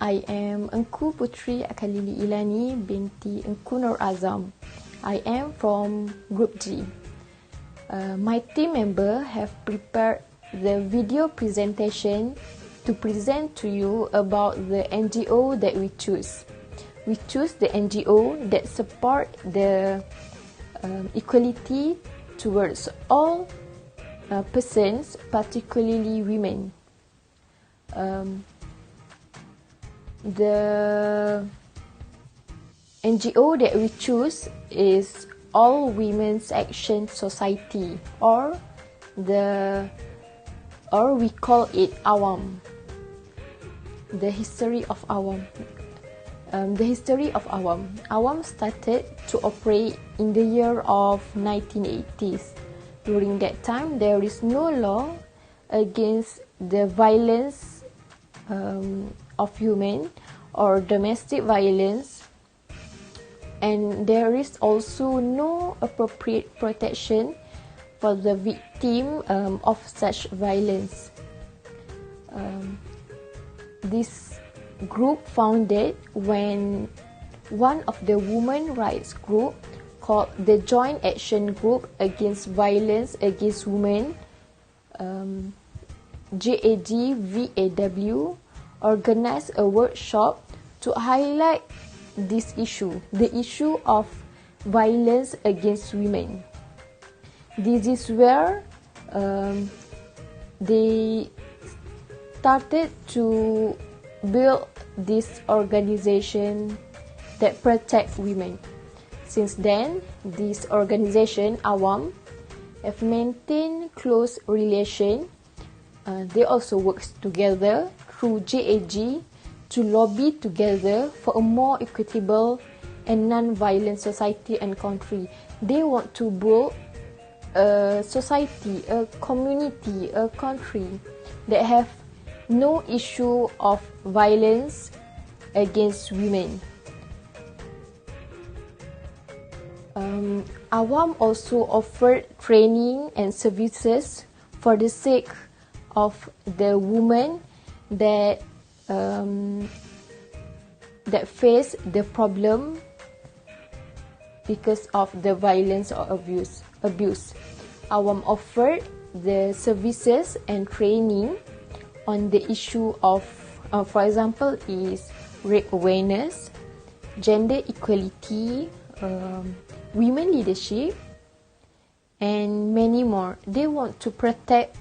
I am Engku Putri Akalili Ilani binti Engku Nur Azam. I am from Group G. My team member have prepared the video presentation to present to you about the NGO that we choose. We choose the NGO that support the equality towards all persons, particularly women. The NGO that we choose is All Women's Action Society, or we call it AWAM. The history of AWAM. AWAM started to operate in the year of 1980s. During that time, there is no law against the violence of women or domestic violence, and there is also no appropriate protection for the victim of such violence. This group founded when one of the women rights group called the Joint Action Group Against Violence Against Women, JAGVAW, organized a workshop to highlight this issue, the issue of violence against women. This is where they started to build this organization that protects women. Since then, this organization, AWAM, have maintained close relation. They also work together through JAG to lobby together for a more equitable and non-violent society and country. They want to build a society, a community, a country that have no issue of violence against women. AWAM also offered training and services for the sake of the women that face the problem because of the violence or abuse. AWAM offered the services and training on the issue of, for example, is rape awareness, gender equality, women leadership, and many more. They want to protect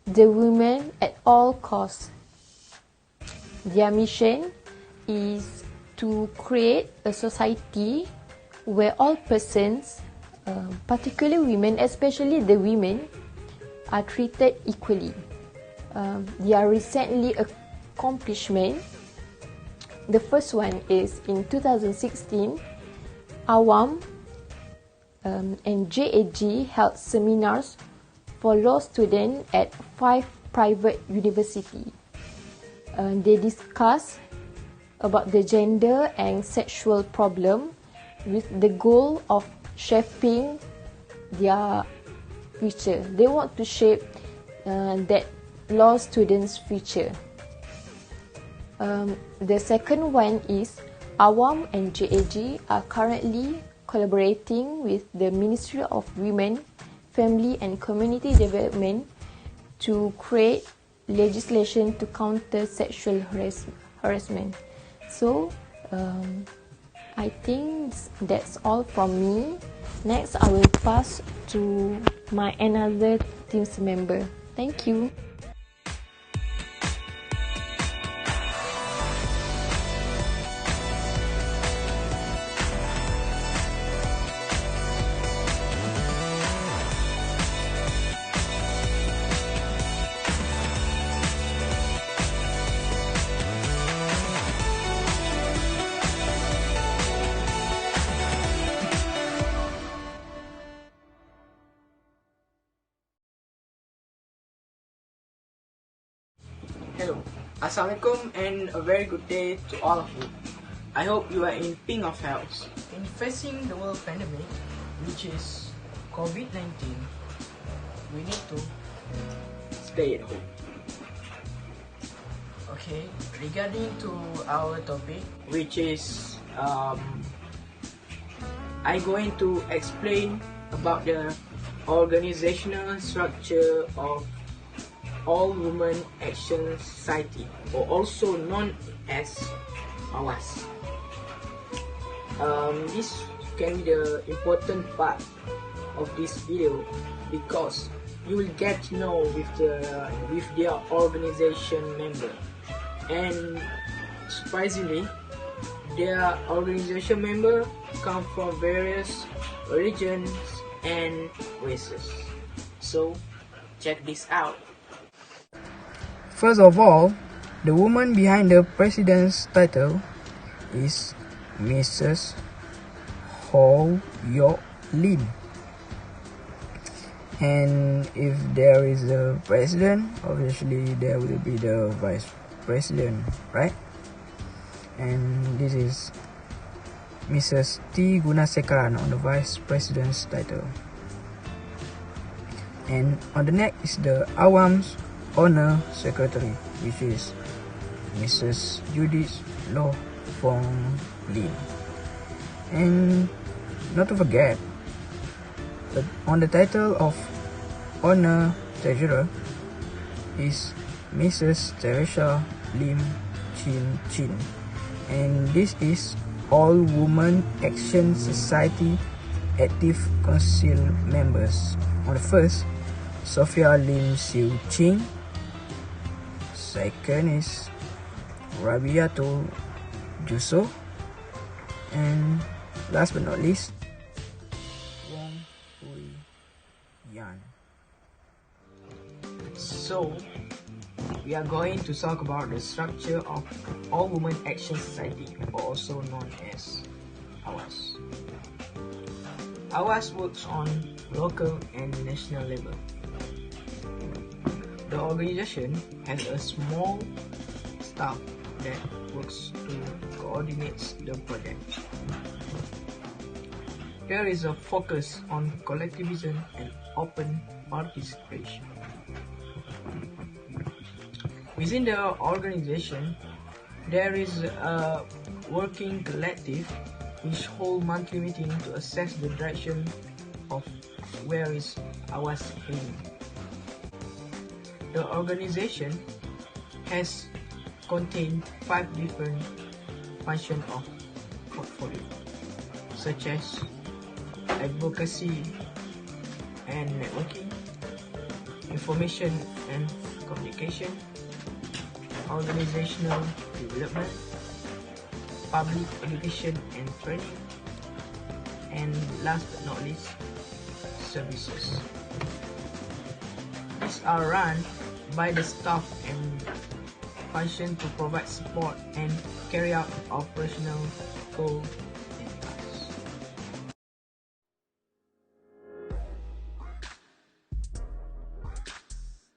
the women at all costs. Their mission is to create a society where all persons, particularly women, especially the women, are treated equally. Their recently accomplishment, the first one is in 2016, AWAM and JAG held seminars for law students at 5 private universities. They discussed about the gender and sexual problem with the goal of shaping their future. They want to shape that law students' future. The second one is AWAM and JAG are currently collaborating with the Ministry of Women, Family and Community Development to create legislation to counter sexual harassment. So, I think that's all from me. Next, I will pass to my another team's member. Thank you. Hello, Assalamualaikum and a very good day to all of you. I hope you are in pink of health. In facing the world pandemic, which is COVID-19, we need to stay at home. Okay, regarding to our topic, which is I'm going to explain about the organizational structure of All Women Action Society, or also known as AWAS. This can be the important part of this video because you will get to know with their organization member, and surprisingly their organization member come from various religions and races. So check this out. First of all, the woman behind the president's title is Mrs. Ho Yo Lin. And if there is a president, obviously there will be the vice president, right? And this is Mrs. T. Gunasekara on the vice president's title. And on the neck is the Awam's Honor Secretary, which is Mrs. Judith Lo Fong Lin. And not to forget, but on the title of Honor Treasurer is Mrs. Teresa Lim Chin Chin. And this is All Women Action Society Active Council members. On the first, Sophia Lim Siu Ching. Second is Rabiatul Juso. And last but not least, Wong Hui Yan. So we are going to talk about the structure of All Women Action Society, or also known as AWAS. AWAS works on local and national level. The organization has a small staff that works to coordinate the project. There is a focus on collectivism and open participation. Within the organization, there is a working collective which hold monthly meeting to assess the direction of where is AWAS heading. The organization has contained 5 different functions of portfolio, such as advocacy and networking, information and communication, organizational development, public education and training, and last but not least, services. These are run by the staff and function to provide support and carry out operational goals and tasks.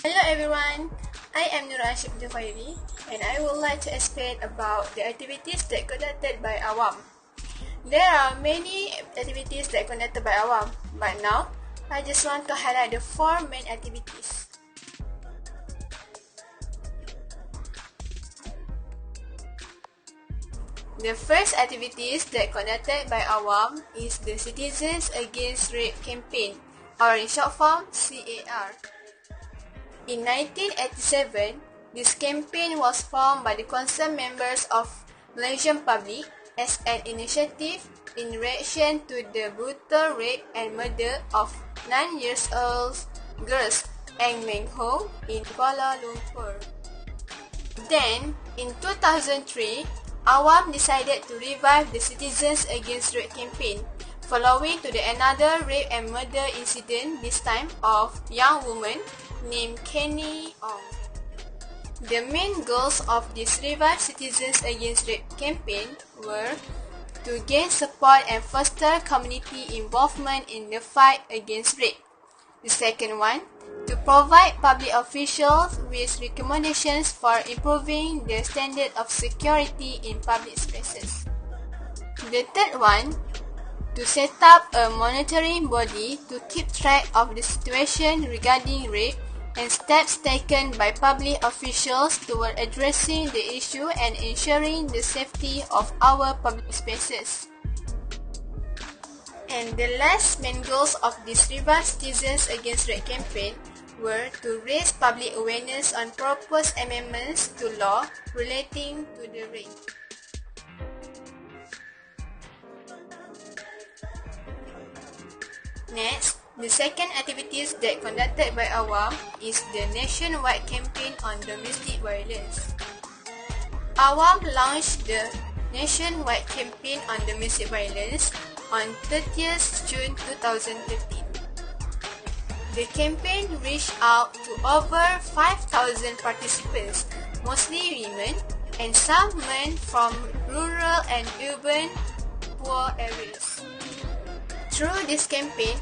Hello everyone, I am Nur Ashib Jafairi and I would like to explain about the activities that conducted by Awam. There are many activities that conducted by Awam, but now I just want to highlight the 4 main activities. The first activities that conducted by Awam is the Citizens Against Rape campaign, or in short form CAR. In 1987, this campaign was formed by the concerned members of Malaysian public as an initiative in reaction to the brutal rape and murder of 9-year-old girls Ang Meng Hong in Kuala Lumpur. Then, in 2003, Awam decided to revive the Citizens Against Rape campaign, following to another rape and murder incident, this time of young woman named Kenny Ong. The main goals of this revived Citizens Against Rape campaign were to gain support and foster community involvement in the fight against rape. The second one, to provide public officials with recommendations for improving the standard of security in public spaces. The third one, to set up a monitoring body to keep track of the situation regarding rape and steps taken by public officials toward addressing the issue and ensuring the safety of our public spaces. And the last main goals of this revised Citizens Against Rape campaign were to raise public awareness on proposed amendments to law relating to the rape. Next, the second activities that conducted by Awam is the nationwide campaign on domestic violence. Awam launched the nationwide campaign on domestic violence on 30th June 2013. The campaign reached out to over 5,000 participants, mostly women and some men from rural and urban poor areas. Through this campaign,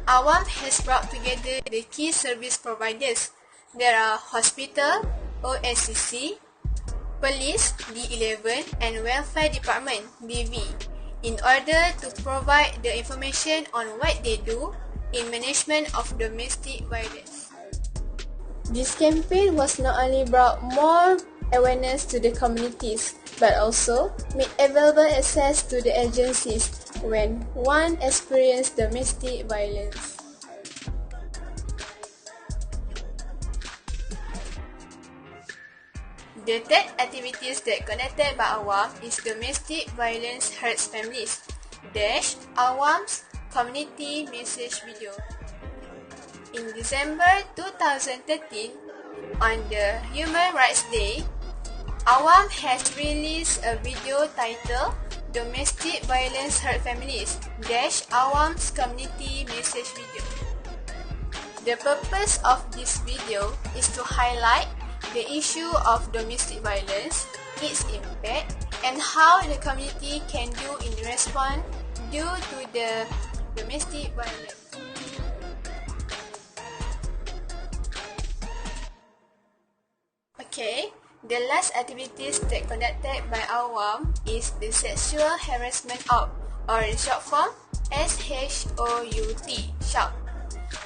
Awam has brought together the key service providers. There are hospital, OSCC, police, D11, and welfare department, DV, in order to provide the information on what they do in management of domestic violence. This campaign was not only brought more awareness to the communities, but also made available access to the agencies when one experienced domestic violence. The third activities that conducted by Awam is domestic violence hurts families - Awam's community message video. In December 2013, on the Human Rights Day, Awam has released a video titled Domestic Violence Hurt Families - Awam's community message video. The purpose of this video is to highlight the issue of domestic violence, its impact, and how the community can do in response due to the domestic violence. Okay, the last activities that conducted by Awam is the Sexual Harassment Out, or in short form SHOUT, SHOUT.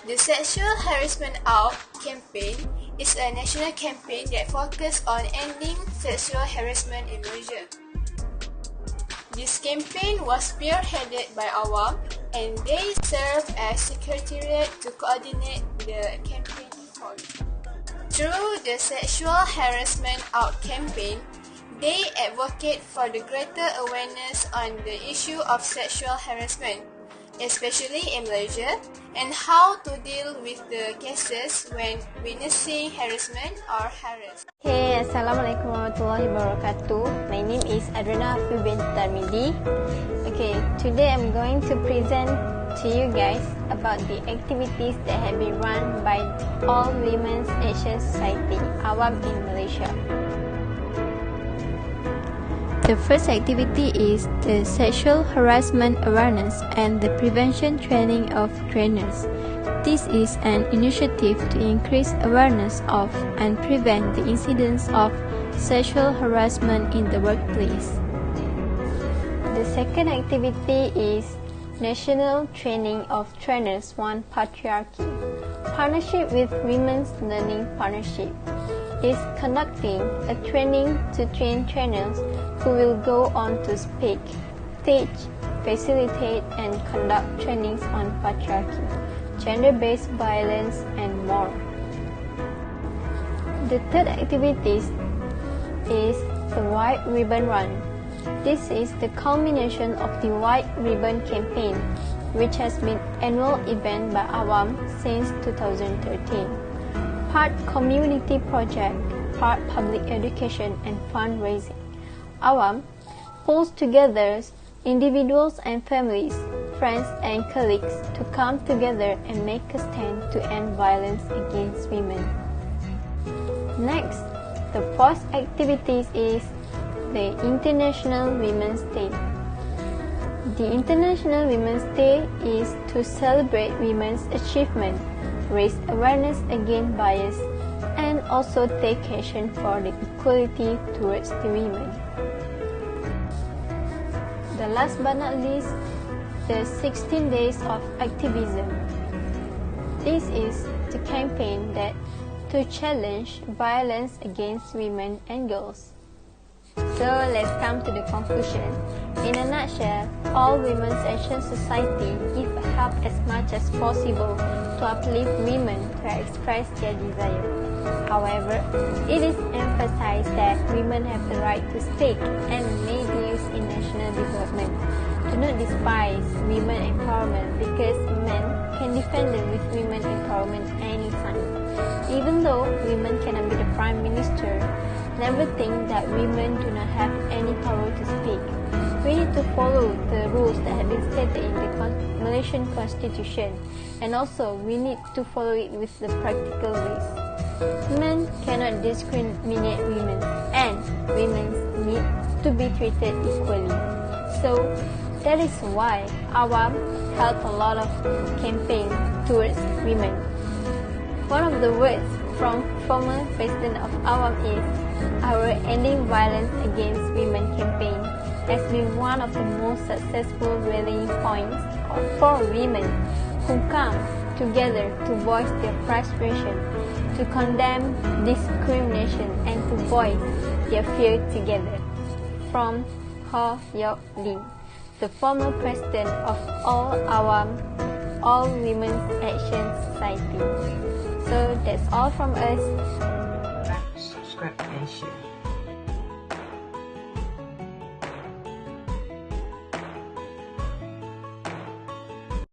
The Sexual Harassment Out campaign is a national campaign that focuses on ending sexual harassment in Malaysia. This campaign was spearheaded by Awam, and they serve as secretariat to coordinate the campaign effort. Through the Sexual Harassment Out campaign, they advocate for the greater awareness on the issue of sexual harassment, especially in Malaysia, and how to deal with the cases when witnessing harassment or harassed. Hey, Assalamualaikum warahmatullahi wabarakatuh. My name is Adrena Fubin Tarmidi. Okay, today I'm going to present to you guys about the activities that have been run by All Women's Action Society, Awam in Malaysia. The first activity is the Sexual Harassment Awareness and the Prevention Training of Trainers. This is an initiative to increase awareness of and prevent the incidents of sexual harassment in the workplace. The second activity is National Training of Trainers One Patriarchy. Partnership with Women's Learning Partnership is conducting a training to train trainers who will go on to speak, teach, facilitate, and conduct trainings on patriarchy, gender-based violence, and more. The third activity is the White Ribbon Run. This is the culmination of the White Ribbon campaign, which has been an annual event by Awam since 2013. Part community project, part public education and fundraising. Awam pulls together individuals and families, friends and colleagues to come together and make a stand to end violence against women. Next, the fourth activity is the International Women's Day. The International Women's Day is to celebrate women's achievement, raise awareness against bias, and also take action for the equality towards the women. The last but not least, the 16 Days of Activism. This is the campaign that to challenge violence against women and girls. So let's come to the conclusion. In a nutshell, all Women's Action Society give help as much as possible to uplift women to express their desire. However, it is emphasized that women have the right to speak and make use in national development. Do not despise women empowerment because men can defend them with women empowerment anytime. Even though women cannot be the Prime Minister, never think that women do not have any power to speak. We need to follow the rules that have been stated in the Malaysian Constitution, and also we need to follow it with the practical ways. Men cannot discriminate women, and women need to be treated equally. So that is why Awam held a lot of campaign towards women. One of the words from former President of Awam is, "Our Ending Violence Against Women campaign has been one of the most successful rallying points for women who come together to voice their frustration, to condemn discrimination and to voice their fear together." From Ho Yok Lim, the former president of All Awam, All Women's Action Society. So that's all from us. Subscribe and share.